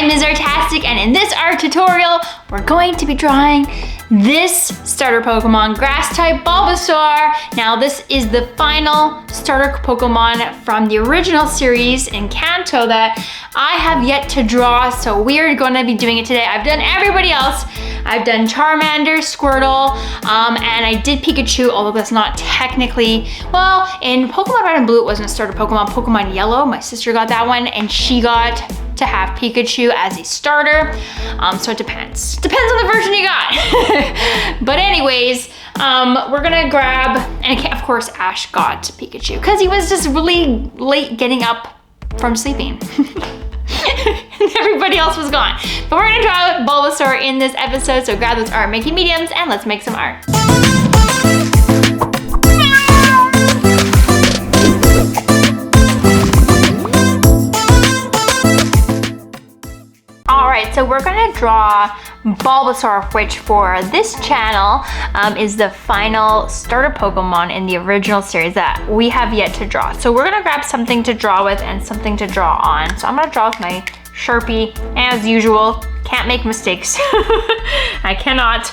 I'm Ms. Artastic, and in this art tutorial, we're going to be drawing this starter Pokemon, Grass-type Bulbasaur. Now, this is the final starter Pokemon from the original series in Kanto that I have yet to draw, so we're going to be doing it today. I've done everybody else. I've done Charmander, Squirtle, and I did Pikachu, although that's not technically, well, in Pokemon Red and Blue, it wasn't a starter Pokemon. Pokemon Yellow, my sister got that one, and she got to have Pikachu as a starter, so it depends. Depends on the version you got. But anyways, we're gonna grab, and of course Ash got Pikachu, because he was just really late getting up from sleeping. Everybody else was gone. But we're gonna draw Bulbasaur in this episode, so grab those art making mediums and let's make some art. Alright, so we're gonna draw Bulbasaur, which for this channel is the final starter Pokemon in the original series that we have yet to draw. So we're gonna grab something to draw with and something to draw on. So I'm gonna draw with my Sharpie, as usual. Can't make mistakes. I cannot.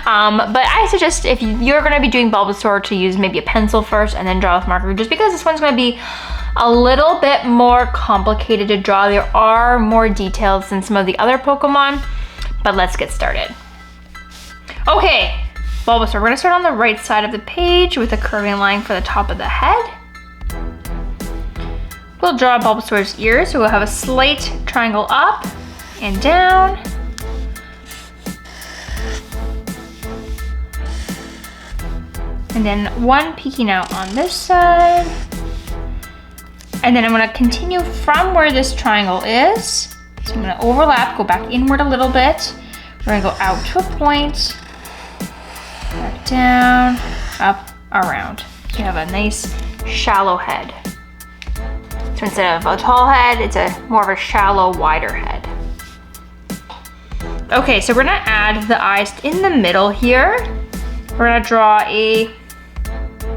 But I suggest if you're gonna be doing Bulbasaur to use maybe a pencil first and then draw with marker, just because this one's gonna be a little bit more complicated to draw. There are more details than some of the other Pokemon, but let's get started. Okay, Bulbasaur, we're gonna start on the right side of the page with a curving line for the top of the head. We'll draw Bulbasaur's ears, so we'll have a slight triangle up and down. And then one peeking out on this side. And then I'm gonna continue from where this triangle is. So I'm gonna overlap, go back inward a little bit. We're gonna go out to a point, back down, up, around. So you have a nice shallow head. So instead of a tall head, it's a more of a shallow, wider head. Okay, so we're gonna add the eyes in the middle here. We're gonna draw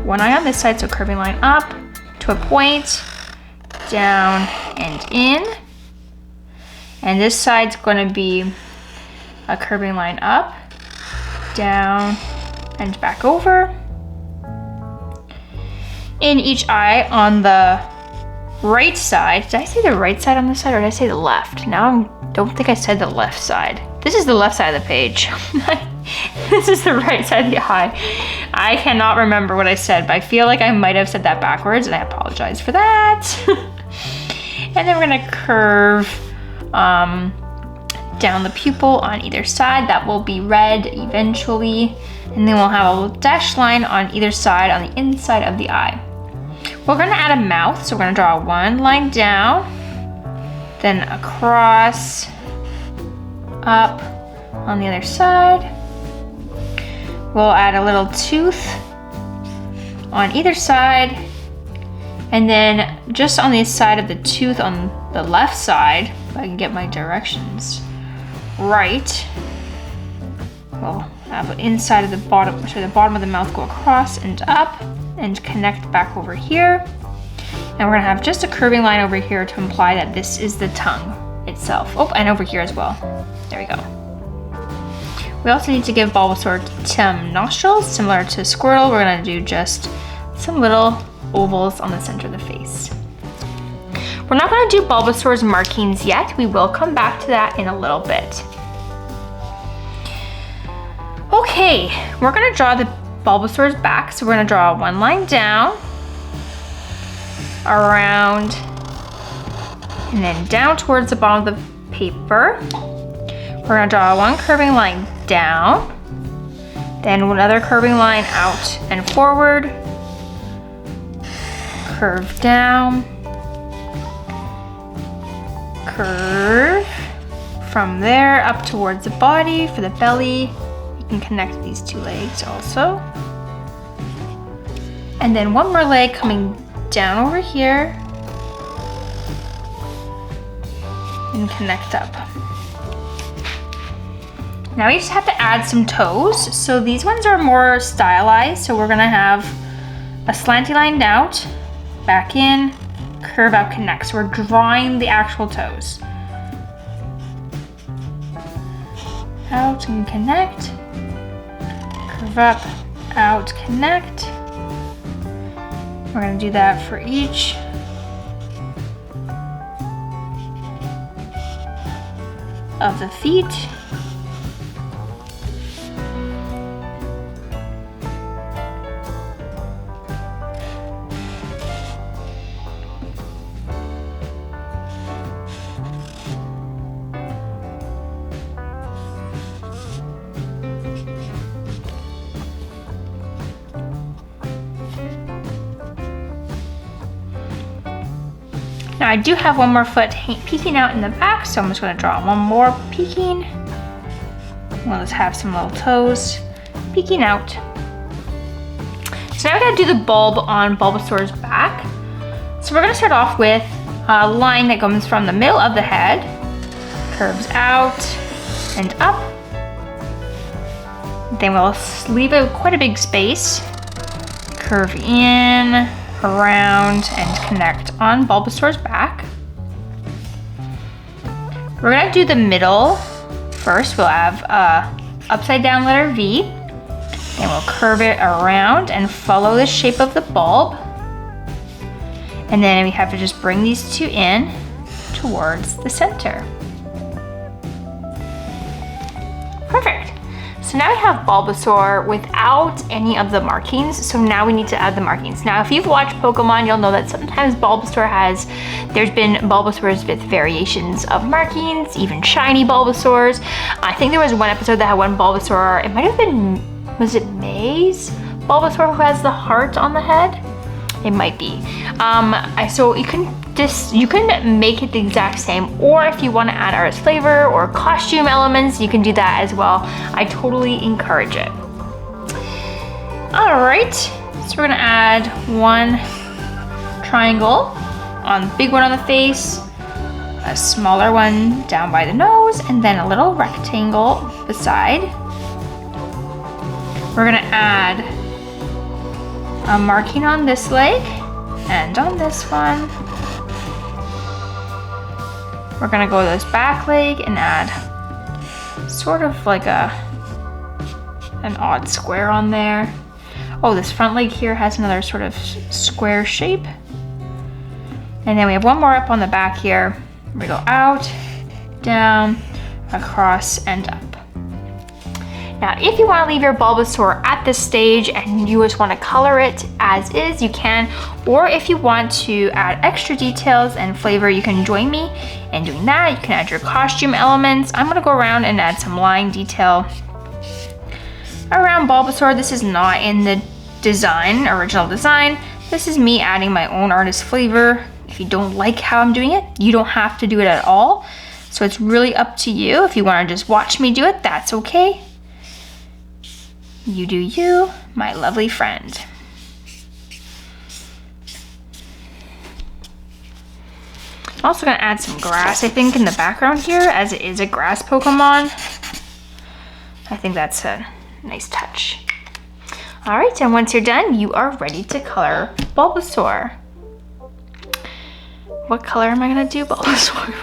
one eye on this side, so curving line up to a point, down and in. And this side's going to be a curving line up, down, and back over. In each eye on the right side, did I say the right side on this side or did I say the left? Now I don't think I said the left side. This is the left side of the page. This is the right side of the eye. I cannot remember what I said, but I feel like I might have said that backwards and I apologize for that. And then we're gonna curve down the pupil on either side. That will be red eventually. And then we'll have a little dashed line on either side on the inside of the eye. We're gonna add a mouth, so we're gonna draw one line down, then across, up on the other side. We'll add a little tooth on either side, and then just on the side of the tooth on the left side, if I can get my directions right, we'll have the inside of the bottom, the bottom of the mouth go across and up and connect back over here. And we're gonna have just a curving line over here to imply that this is the tongue itself. Oh, and over here as well. There we go. We also need to give Bulbasaur some nostrils, similar to Squirtle. We're gonna do just some little ovals on the center of the face. We're not gonna do Bulbasaur's markings yet. We will come back to that in a little bit. Okay, we're gonna draw the Bulbasaur's back. So we're gonna draw one line down, around, and then down towards the bottom of the paper. We're gonna draw one curving line down, then another curving line out and forward, curve down, curve from there up towards the body for the belly. You can connect these two legs also. And then one more leg coming down over here and connect up. Now we just have to add some toes. So these ones are more stylized. So we're gonna have a slanty line out, back in, curve out, connect. So we're drawing the actual toes. out and connect. Curve up, out, connect. We're gonna do that for each. Of the feet. Now I do have one more foot peeking out in the back, so I'm just gonna draw one more peeking. Well, let's have some little toes peeking out. So now we gotta do the bulb on Bulbasaur's back. So we're gonna start off with a line that comes from the middle of the head, curves out and up. Then we'll leave quite a big space, curve in, around, and connect on Bulbasaur's back. We're gonna do the middle first. We'll have a upside down letter V, and we'll curve it around and follow the shape of the bulb. And then we have to just bring these two in towards the center. Perfect. So now we have Bulbasaur without any of the markings, so now we need to add the markings. Now if you've watched Pokemon, you'll know that sometimes there's been Bulbasaurs with variations of markings, even shiny Bulbasaurs. I think there was one episode that had one Bulbasaur, it might have been, was it May's Bulbasaur who has the heart on the head? It might be. So you can make it the exact same, or if you want to add artist flavor or costume elements, you can do that as well. I totally encourage it. All right, so we're gonna add one triangle on the big one on the face, a smaller one down by the nose, and then a little rectangle beside. We're gonna add a marking on this leg and on this one. We're gonna go this back leg and add sort of like an odd square on there. Oh, this front leg here has another sort of square shape. And then we have one more up on the back here. We go out, down, across, and up. Now, if you want to leave your Bulbasaur at this stage and you just want to color it as is, you can. Or if you want to add extra details and flavor, you can join me in doing that. You can add your costume elements. I'm going to go around and add some line detail around Bulbasaur. This is not in the original design. This is me adding my own artist flavor. If you don't like how I'm doing it, you don't have to do it at all. So it's really up to you. If you want to just watch me do it, that's okay. You do you, my lovely friend. I'm also gonna add some grass, I think, in the background here, as it is a grass Pokemon. I think that's a nice touch. All right, and once you're done, you are ready to color Bulbasaur. What color am I gonna do Bulbasaur?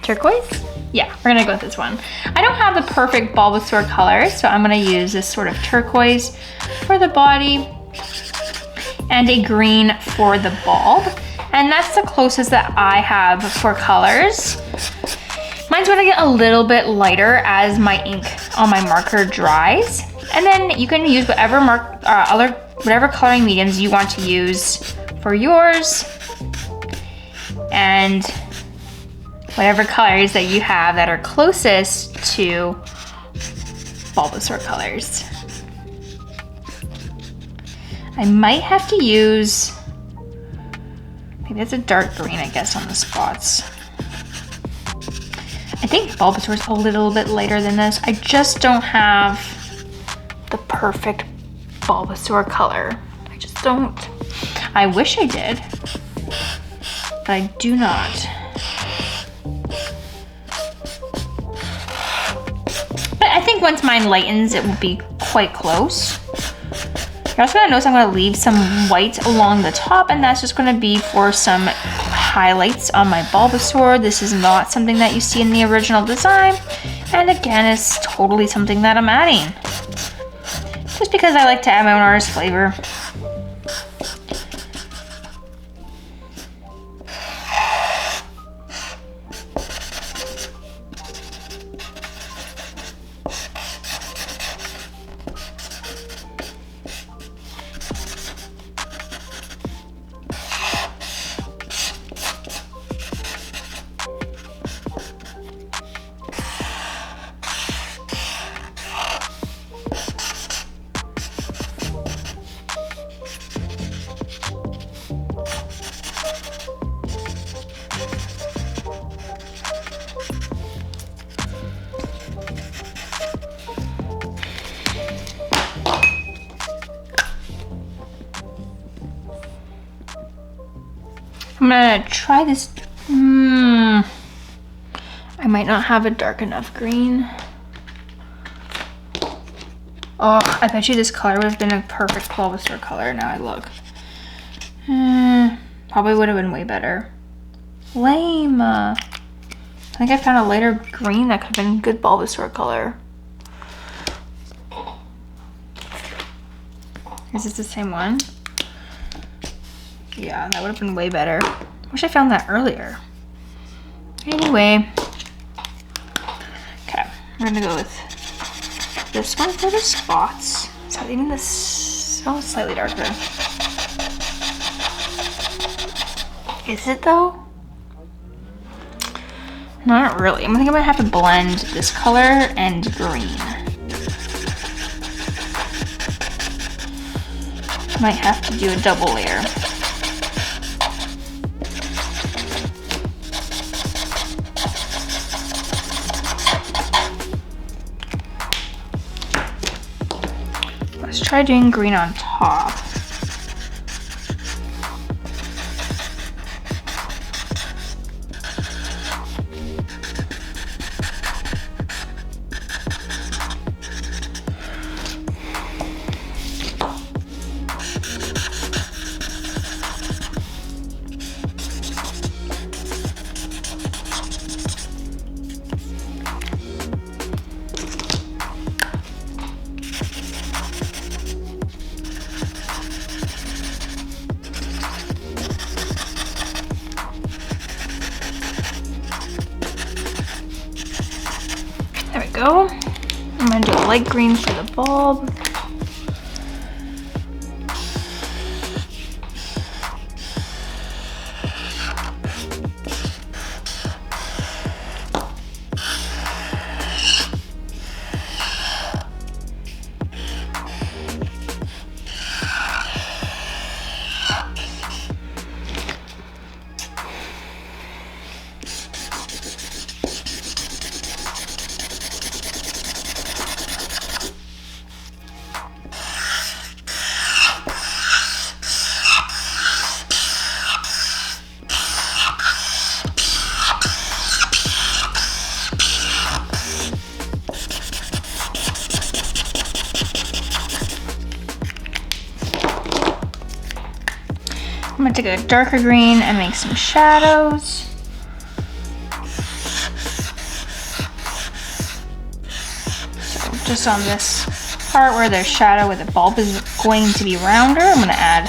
Turquoise? Yeah, we're gonna go with this one. I don't have the perfect Bulbasaur color, so I'm gonna use this sort of turquoise for the body and a green for the bulb. And that's the closest that I have for colors. Mine's gonna get a little bit lighter as my ink on my marker dries. And then you can use whatever coloring mediums you want to use for yours. And whatever colors that you have that are closest to Bulbasaur colors. I might have to use, maybe it's a dark green, I guess, on the spots. I think Bulbasaur's a little bit lighter than this. I just don't have the perfect Bulbasaur color. I just don't. I wish I did, but I do not. I think once mine lightens, it will be quite close. You're also gonna notice I'm gonna leave some white along the top, and that's just gonna be for some highlights on my Bulbasaur. This is not something that you see in the original design. And again, it's totally something that I'm adding. Just because I like to add my own artist flavor. I'm gonna try this. I might not have a dark enough green. Oh, I bet you this color would have been a perfect Bulbasaur color. Now I look. Probably would have been way better. Lame. I think I found a lighter green that could have been good Bulbasaur color. Is this the same one? Yeah, that would have been way better. Wish I found that earlier. Anyway. Okay, we're gonna go with this one for the spots. So even this, oh, it's slightly darker. Is it though? Not really. I think I might have to blend this color and green. Might have to do a double layer. Let's try doing green on top. Go. I'm gonna do a light green for the bulb. I'm gonna take a darker green and make some shadows. So just on this part where there's shadow where the bulb is going to be rounder, I'm gonna add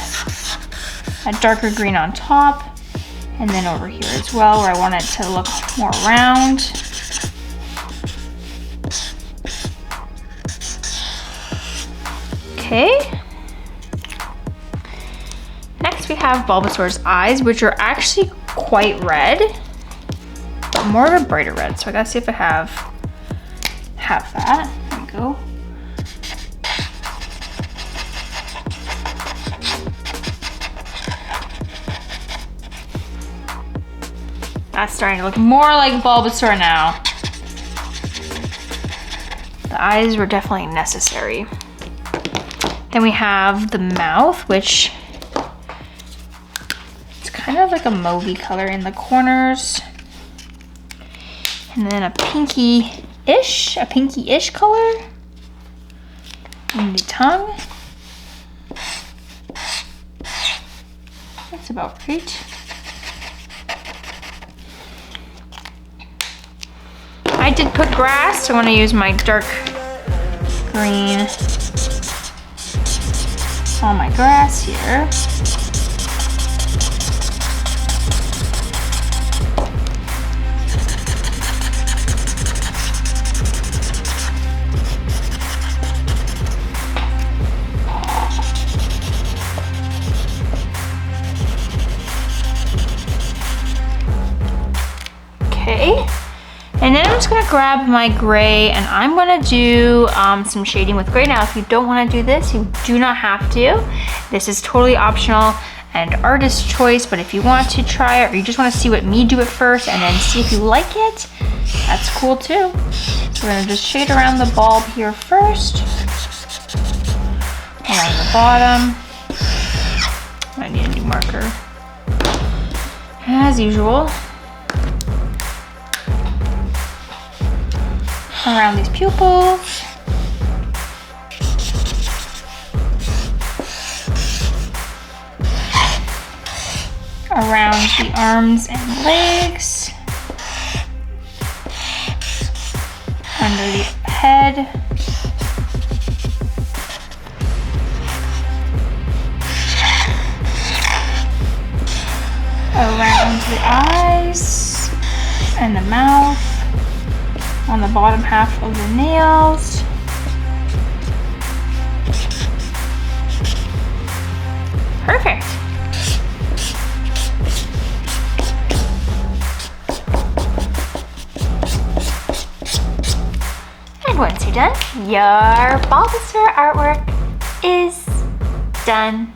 a darker green on top, and then over here as well where I want it to look more round. Okay. Next we have Bulbasaur's eyes, which are actually quite red, but more of a brighter red. So I gotta see if I have that. There we go. That's starting to look more like Bulbasaur now. The eyes were definitely necessary. Then we have the mouth, which it's kind of like a mauvey color in the corners. And then a pinky-ish color in the tongue. That's about right. I did put grass, so I'm gonna use my dark green on my grass here. Okay, and then I'm just gonna grab my gray and I'm gonna do some shading with gray. Now, if you don't wanna do this, you do not have to. This is totally optional and artist choice, but if you want to try it or you just wanna see what me do at first and then see if you like it, that's cool too. So we're gonna just shade around the bulb here first, around the bottom. I need a new marker. As usual. Around these pupils. Around the arms and legs. Under the head. Around the eyes and the mouth. On the bottom half of the nails. Perfect. And once you're done, your Bulbasaur artwork is done.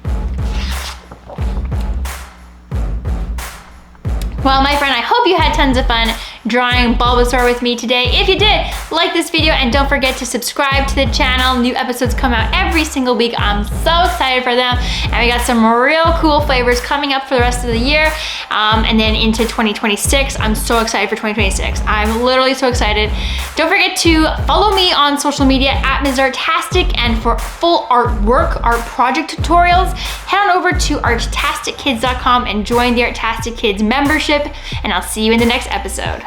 Well, my friend, I hope you had tons of fun drawing Bulbasaur with me today. If you did, like this video and don't forget to subscribe to the channel. New episodes come out every single week. I'm so excited for them. And we got some real cool flavors coming up for the rest of the year. And then into 2026. I'm so excited for 2026. I'm literally so excited. Don't forget to follow me on social media at Ms. Artastic, and for full artwork, art project tutorials, head on over to artastickids.com and join the Artastic Kids membership, and I'll see you in the next episode.